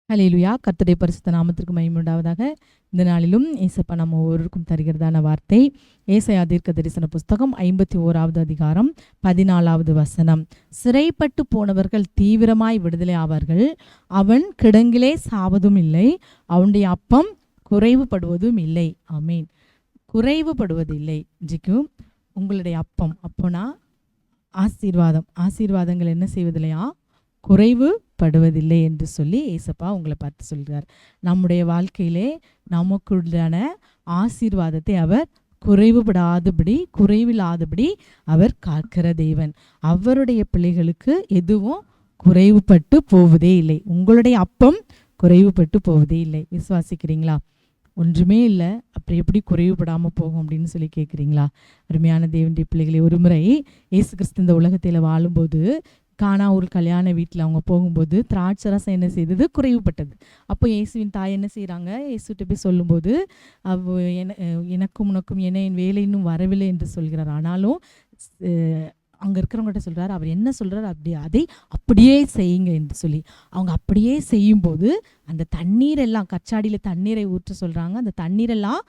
ஹல்லேலூயா. கர்த்தருடைய பரிசுத்த நாமத்திற்கு மகிமை உண்டாவதாக. இந்த நாளிலும் ஏசப்பா நம்ம ஒவ்வொருவருக்கும் தருகிறதான வார்த்தை ஏசாயா தீர்க்கதரிசன புஸ்தகம் 51வது அதிகாரம் 14வது வசனம். சிறைப்பட்டு போனவர்கள் தீவிரமாய் விடுதலை ஆவார்கள். அவன் கிடங்கிலே சாவதும் இல்லை, அவனுடைய அப்பம் குறைவுபடுவதும் இல்லை. ஆமீன். குறைவுபடுவதில்லை. இன்றைக்கும் உங்களுடைய அப்பம் அப்போனா ஆசீர்வாதங்கள் என்ன செய்வதில்லையா? குறைவுபடுவதில்லை என்று சொல்லி ஏசப்பா உங்களை பார்த்து சொல்கிறார். நம்முடைய வாழ்க்கையிலே நமக்குள்ளான ஆசீர்வாதத்தை அவர் குறைவில்லாதபடி அவர் காக்கிற தேவன். அவருடைய பிள்ளைகளுக்கு எதுவும் குறைவுபட்டு போவதே இல்லை. உங்களுடைய அப்பம் குறைவுபட்டு போவதே இல்லை. விசுவாசிக்கிறீங்களா? ஒன்றுமே இல்லை, அப்படி எப்படி குறைவுபடாமல் போகும் அப்படின்னு சொல்லி கேட்குறீங்களா? அருமையான தேவனுடைய பிள்ளைகளை, ஒரு முறை இயேசு கிறிஸ்து இந்த உலகத்தில் வாழும்போது கானா ஒரு கல்யாண வீட்டில் அவங்க போகும்போது திராட்சரசம் என்ன செய்தது? குறைவுபட்டது. அப்போ இயேசுவின் தாய் என்ன செய்கிறாங்க? இயேசுகிட்ட போய் சொல்லும்போது எனக்கும் உனக்கும் என் வேலை இன்னும் வரவில்லை என்று சொல்கிறார். ஆனாலும் அங்கே இருக்கிறவங்ககிட்ட சொல்கிறார், அவர் என்ன சொல்கிறார் அதை அப்படியே செய்யுங்க என்று சொல்லி. அவங்க அப்படியே செய்யும்போது அந்த தண்ணீரெல்லாம், கச்சாடியில் தண்ணீரை ஊற்ற சொல்கிறாங்க. அந்த தண்ணீரெல்லாம்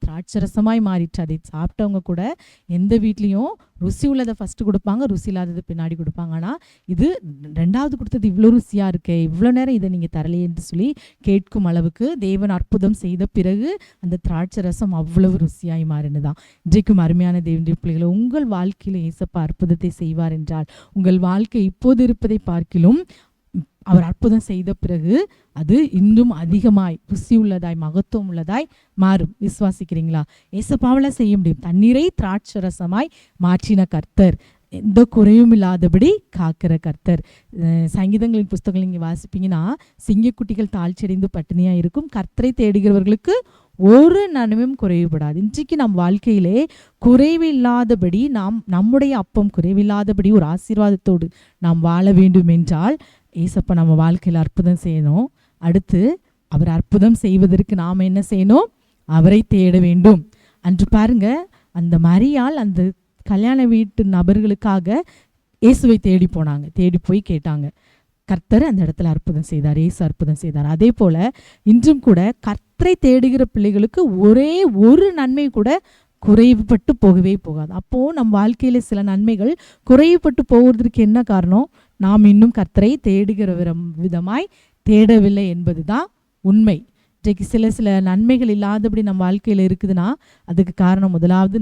திராட்சை ரசமாய் மாறிடுச்சு. அதை சாப்பிட்டவங்க கூட எந்த வீட்லேயும் ருசி உள்ளதை ஃபஸ்ட்டு கொடுப்பாங்க, ருசி இல்லாதது பின்னாடி கொடுப்பாங்க. ஆனால் இது ரெண்டாவது கொடுத்தது இவ்வளோ ருசியாக இருக்கே, இவ்வளோ நேரம் இதை நீங்கள் தரலையே என்று சொல்லி கேட்கும் அளவுக்கு தேவன் அற்புதம் செய்த பிறகு அந்த திராட்சை ரசம் அவ்வளவு ருசியாய் மாறினதான். இன்றைக்கும் அருமையான தேவனுடைய பிள்ளைகளை, உங்கள் வாழ்க்கையில் ஏசப்பா அற்புதத்தை செய்வார் என்றால், உங்கள் வாழ்க்கை இப்போது இருப்பதை பார்க்கிலும் அவர் அற்புதம் செய்த பிறகு அது இன்னும் அதிகமாய் ருசி உள்ளதாய் மகத்துவம் உள்ளதாய் மாறும். விசுவாசிக்கிறீங்களா? ஏசப்பாவால் செய்ய முடியும். தண்ணீரை திராட்சை ரசமாய் மாற்றின கர்த்தர், எந்த குறையும் இல்லாதபடி காக்கிற கர்த்தர். சங்கீதங்களின் புஸ்தகங்கள் நீங்கள் வாசிப்பீங்கன்னா, சிங்கக்குட்டிகள் தாழ்ச்சியடைந்து பட்டினியாக இருக்கும், கர்த்தரை தேடுகிறவர்களுக்கு ஒரு நன்மையும் குறைவுபடாது. இன்றைக்கு நம் வாழ்க்கையிலே குறைவில்லாதபடி நம்முடைய அப்பம் குறைவில்லாதபடி ஒரு ஆசீர்வாதத்தோடு நாம் வாழ வேண்டும் என்றால் ஏசப்பா நம்ம வாழ்க்கையில் அற்புதம் செய்யணும். அடுத்து அவர் அற்புதம் செய்வதற்கு நாம் என்ன செய்யணும்? அவரை தேட வேண்டும். அன்று பாருங்க, அந்த மரியாள் அந்த கல்யாண வீட்டு நபர்களுக்காக இயேசுவை தேடி போனாங்க. தேடி போய் கேட்டாங்க. கர்த்தர் அந்த இடத்துல அற்புதம் செய்தார். இயேசு அற்புதம் செய்தார். அதே போல இன்றும் கூட கர்த்தரை தேடுகிற பிள்ளைகளுக்கு ஒரே ஒரு நன்மை கூட குறைவுபட்டு போகவே போகாது. அப்போது நம் வாழ்க்கையில் சில நன்மைகள் குறைவுபட்டு போவதற்கு என்ன காரணம்? நாம் இன்னும் கர்த்தரை தேடுகிற விதமாய் தேடவில்லை என்பது தான் உண்மை. இன்றைக்கு சில நன்மைகள் இல்லாதபடி நம் வாழ்க்கையில் இருக்குதுன்னா அதுக்கு காரணம் முதலாவது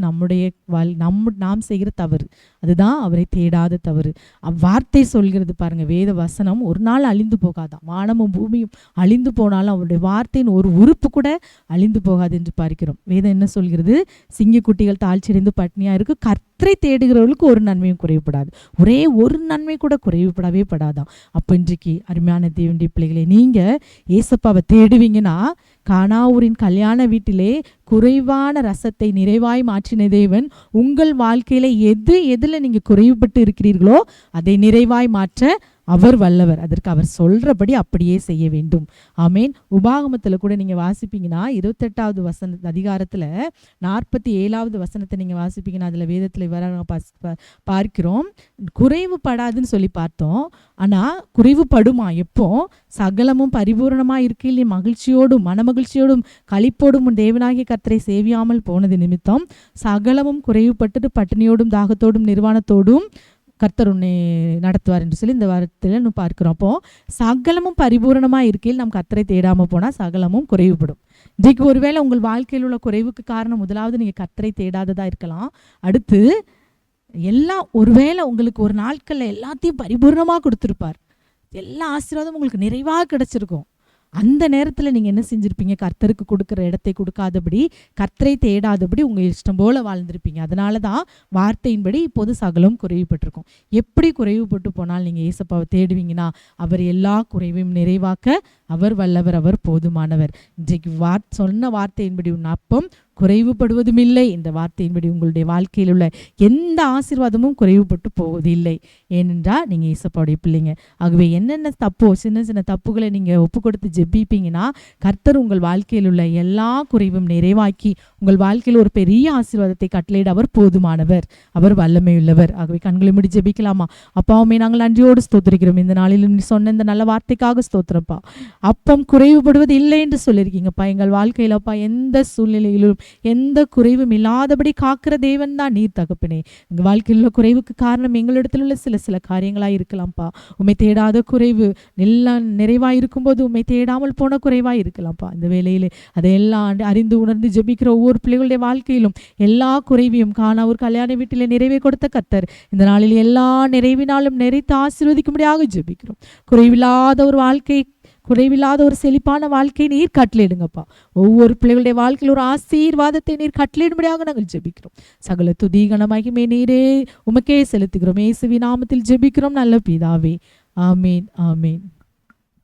நாம் செய்கிற தவறு. அதுதான் அவரை தேடாத தவறு. அவ்வார்த்தை சொல்கிறது பாருங்க, வேத வசனம் ஒரு நாள் அழிந்து போகாதான். வானமும் பூமியும் அழிந்து போனாலும் அவருடைய வார்த்தையின் ஒரு உறுப்பு கூட அழிந்து போகாது என்று பார்க்கிறோம். வேதம் என்ன சொல்கிறது? சிங்கக்குட்டிகள் தாழ்ச்சியடைந்து பட்னியாக இருக்கு, கர்த்தரை தேடுகிறவர்களுக்கு ஒரு நன்மையும் குறைவுபடாது. ஒரே ஒரு நன்மை கூட குறைவுபடவே படாதான். அப்போ இன்றைக்கு அருமையான தேவனுடைய பிள்ளைகளை, நீங்கள் ஏசப்பாவை தேடுவீங்கன்னா, கானாவூரின் கல்யாண வீட்டிலே குறைவான ரசத்தை நிறைவாய் மாற்றின தேவன் உங்கள் வாழ்க்கையில எதுல நீங்க குறைவுபட்டு இருக்கிறீர்களோ அதை நிறைவாய் மாற்ற அவர் வல்லவர். அதற்கு அவர் சொல்றபடி அப்படியே செய்ய வேண்டும். ஆமேன். உபாகமத்தில் கூட நீங்க வாசிப்பீங்கன்னா 28வது அதிகாரத்துல 47வது வசனத்தை நீங்க வாசிப்பீங்கன்னா அதுல வேதத்துல வர பார்க்கிறோம். குறைவுபடாதுன்னு சொல்லி பார்த்தோம். ஆனா குறைவுபடுமா? எப்போ? சகலமும் பரிபூர்ணமா இருக்கையில் மகிழ்ச்சியோடும் மனமகிழ்ச்சியோடும் களிப்போடும் உன் தேவனாகிய கர்த்தரை சேவியாமல் போனது நிமித்தம் சகலமும் குறைவுபட்டு பட்டினியோடும் தாகத்தோடும் நிர்வாணத்தோடும் கர்த்தர் உன்னை நடத்துவார் என்று சொல்லி இந்த வாரத்தில் நம்ம பார்க்கிறோம். அப்போ சகலமும் பரிபூரணமாக இருக்கையில் நாம் கர்த்தரை தேடாமல் போனால் சகலமும் குறைவுபடும். இன்றைக்கு ஒருவேளை உங்கள் வாழ்க்கையில் உள்ள குறைவுக்கு காரணம் முதலாவது நீங்கள் கர்த்தரை தேடாததாக இருக்கலாம். அடுத்து ஒருவேளை உங்களுக்கு ஒரு நாட்களில் எல்லாத்தையும் பரிபூர்ணமாக கொடுத்துருப்பார், எல்லா ஆசீர்வாதமும் உங்களுக்கு நிறைவாக கிடைச்சிருக்கும். அந்த நேரத்தில் நீங்கள் என்ன செஞ்சுருப்பீங்க? கர்த்தருக்கு கொடுக்குற இடத்தை கொடுக்காதபடி, கர்த்தரை தேடாதபடி உங்கள் இஷ்டம் போல் வாழ்ந்திருப்பீங்க. அதனால தான் வார்த்தையின்படி இப்போது சகலம் குறைவுபட்டிருக்கும். எப்படி குறைவுபட்டு போனால் நீங்கள் ஏசப்பாவை தேடுவீங்கன்னா அவர் எல்லா குறைவையும் நிறைவாக்க அவர் வல்லவர், அவர் போதுமானவர். இன்றைக்கு சொன்ன வார்த்தையின்படி உன் அப்பம் குறைவுபடுவதும் இல்லை. இந்த வார்த்தையின்படி உங்களுடைய வாழ்க்கையில் உள்ள எந்த ஆசீர்வாதமும் குறைவுபட்டு போவதில்லை. ஏனென்றால் நீங்கள் இயேசுவுடைய பிள்ளைங்க. ஆகவே என்னென்ன தப்போ சின்ன சின்ன தப்புகளை நீங்கள் ஒப்பு கொடுத்து ஜெபிப்பீங்கன்னா கர்த்தர் உங்கள் வாழ்க்கையில் உள்ள எல்லா குறைவும் நிறைவாக்கி உங்கள் வாழ்க்கையில் ஒரு பெரிய ஆசீர்வாதத்தை கட்டளையிட அவர் போதுமானவர், அவர் வல்லமை உள்ளவர். ஆகவே கண்களை மூடி ஜெபிக்கலாமா? அப்பாவுமே நாங்கள் நன்றியோடு ஸ்தோத்திரிக்கிறோம். இந்த நாளில் நீ சொன்ன இந்த நல்ல வார்த்தைக்காக ஸ்தோத்திரப்பா. அப்பம் குறைவுபடுவது இல்லை என்று சொல்லியிருக்கீங்கப்பா. எங்கள் வாழ்க்கையிலப்பா எந்த சூழ்நிலையிலும் எந்த குறைவும் இல்லாதபடி காக்கிற தேவன் தான் நீர் தகப்பனே. எங்கள் வாழ்க்கையில் உள்ள குறைவுக்கு காரணம் எங்களிடத்தில் உள்ள சில காரியங்களாக இருக்கலாம்ப்பா. உண்மை தேடாத குறைவு, எல்லாம் நிறைவாக இருக்கும்போது உண்மை தேடாமல் போன குறைவாக இருக்கலாம்ப்பா. இந்த வேளையில் அதையெல்லாம் அறிந்து உணர்ந்து ஜெபிக்கிற ஒவ்வொரு பிள்ளைகளுடைய வாழ்க்கையிலும் எல்லா குறைவையும் காண ஒரு கல்யாண வீட்டில் நிறைவே கொடுத்த கர்த்தர் இந்த நாளில் எல்லா நிறைவினாலும் நிறைத்து ஆசீர்வதிக்கும்படியாக ஜெபிக்கிறோம். குறைவில்லாத ஒரு வாழ்க்கை, குறைவில்லாத ஒரு செழிப்பான வாழ்க்கையை நீர் கட்டளையிடுங்கப்பா. ஒவ்வொரு பிள்ளைகளுடைய வாழ்க்கையில் ஒரு ஆசீர்வாதத்தை நீர் கட்டளையிடும்படியாக நாங்கள் ஜெபிக்கிறோம். சகல துதி கன மகிமை நீரே உமக்கே செலுத்துகிறோம். இயேசுவின் நாமத்தில் ஜெபிக்கிறோம் நல்ல பிதாவே. ஆமீன், ஆமீன்.